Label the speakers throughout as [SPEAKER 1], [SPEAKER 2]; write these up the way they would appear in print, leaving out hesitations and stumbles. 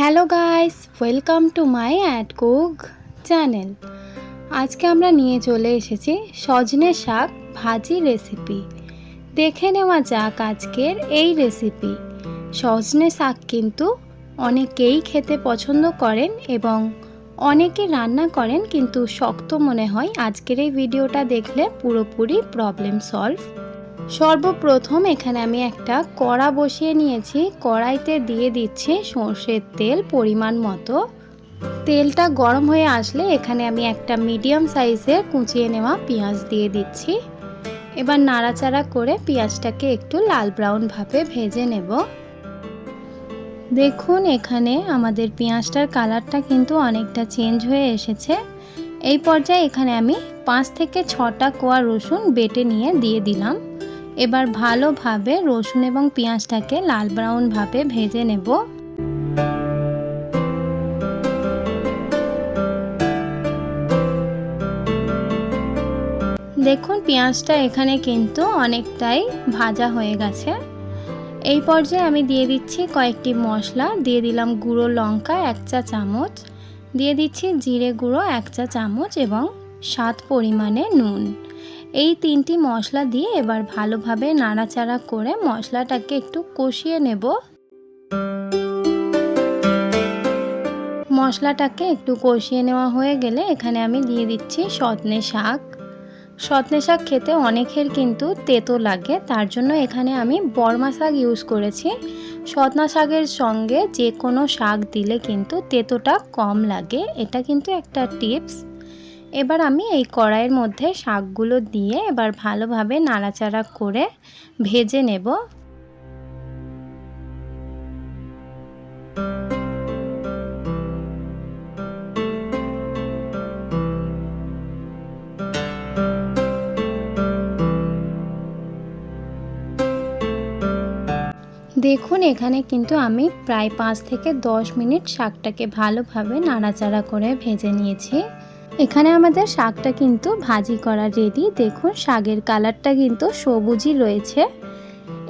[SPEAKER 1] Hello guys, welcome to my at cook channel. আজকে আমরা নিয়ে চলে এসেছি সজনে শাক ভাজি রেসিপি। দেখে নেওয়া যাক আজকের এই রেসিপি। সজনে শাক কিন্তু অনেকেই খেতে পছন্দ করেন এবং অনেকে রান্না করেন, কিন্তু শক্ত মনে হয়। আজকের এই ভিডিওটা দেখলে পুরোপুরি প্রবলেম সলভ। সর্বপ্রথম এখানে আমি একটা কড়া বসিয়ে নিয়েছি। কড়াইতে দিয়ে দিচ্ছি সর্ষের তেল পরিমাণ মতো। তেলটা গরম হয়ে আসলে এখানে আমি একটা মিডিয়াম সাইজের কুচিয়ে নেওয়া পেঁয়াজ দিয়ে দিচ্ছি। এবার নাড়াচাড়া করে পেঁয়াজটাকে একটু লাল ব্রাউন ভাবে ভেজে নেব। দেখুন এখানে আমাদের পেঁয়াজটার কালারটা কিন্তু অনেকটা চেঞ্জ হয়ে এসেছে। এই পর্যায়ে এখানে আমি 5 থেকে 6টা কোয়া রসুন বেটে নিয়ে দিয়ে দিলাম। এবার ভালোভাবে রসুন এবং পেঁয়াজটাকে লাল ব্রাউন ভাবে ভেজে নেব। দেখুন পেঁয়াজটা এখানে কিন্তু অনেকটাই ভাজা হয়ে গেছে। এই পর্যায়ে আমি দিয়ে দিচ্ছি কয়েকটি মশলা। দিয়ে দিলাম গুঁড়ো লঙ্কা 1 চা চামচ, দিয়ে দিচ্ছি জিরে গুঁড়ো 1 চা চামচ এবং স্বাদ পরিমাণে নুন। এই 3টি মশলা দিয়ে এবার ভালোভাবে নাড়াচাড়া করে মশলাটাকে একটু কষিয়ে নেব। মশলাটাকে একটু কষিয়ে নেওয়া হয়ে গেলে এখানে আমি দিয়ে দিচ্ছি সজনে শাক। সজনে শাক খেতে অনেকের কিন্তু তেতো লাগে, তার জন্য এখানে আমি বর্মা শাক ইউজ করেছি। সজনা শাকের সঙ্গে যে কোনো শাক দিলে কিন্তু তেতোটা কম লাগে, এটা কিন্তু একটা টিপস। এবার আমি এই কড়াইয়ের মধ্যে শাকগুলো দিয়ে এবার ভালোভাবে নাড়াচাড়া করে ভেজে নেব। দেখুন এখানে কিন্তু আমি প্রায় 5 থেকে 10 মিনিট শাকটাকে ভালোভাবে নাড়াচাড়া করে ভেজে নিয়েছি। এখানে আমাদের শাকটা কিন্তু ভাজি করা রেডি। দেখুন শাকের কালারটা কিন্তু সবুজই রয়েছে।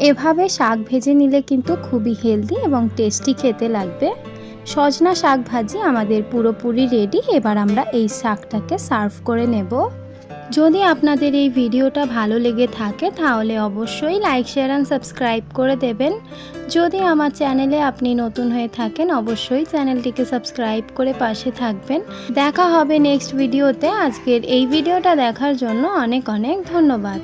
[SPEAKER 1] এভাবে শাক ভেজে নিলে কিন্তু খুবই হেলদি এবং টেস্টি খেতে লাগবে। সজনা শাক ভাজি আমাদের পুরোপুরি রেডি। এবার আমরা এই শাকটাকে সার্ভ করে নেব। যদি আপনাদের এই ভিডিওটা ভালো লেগে থাকে তাহলে অবশ্যই লাইক, শেয়ার অ্যান্ড সাবস্ক্রাইব করে দেবেন। যদি আমার চ্যানেলে আপনি নতুন হয়ে থাকেন অবশ্যই চ্যানেলটিকে সাবস্ক্রাইব করে পাশে থাকবেন। দেখা হবে নেক্সট ভিডিওতে। আজকের এই ভিডিওটা দেখার জন্য অনেক অনেক ধন্যবাদ।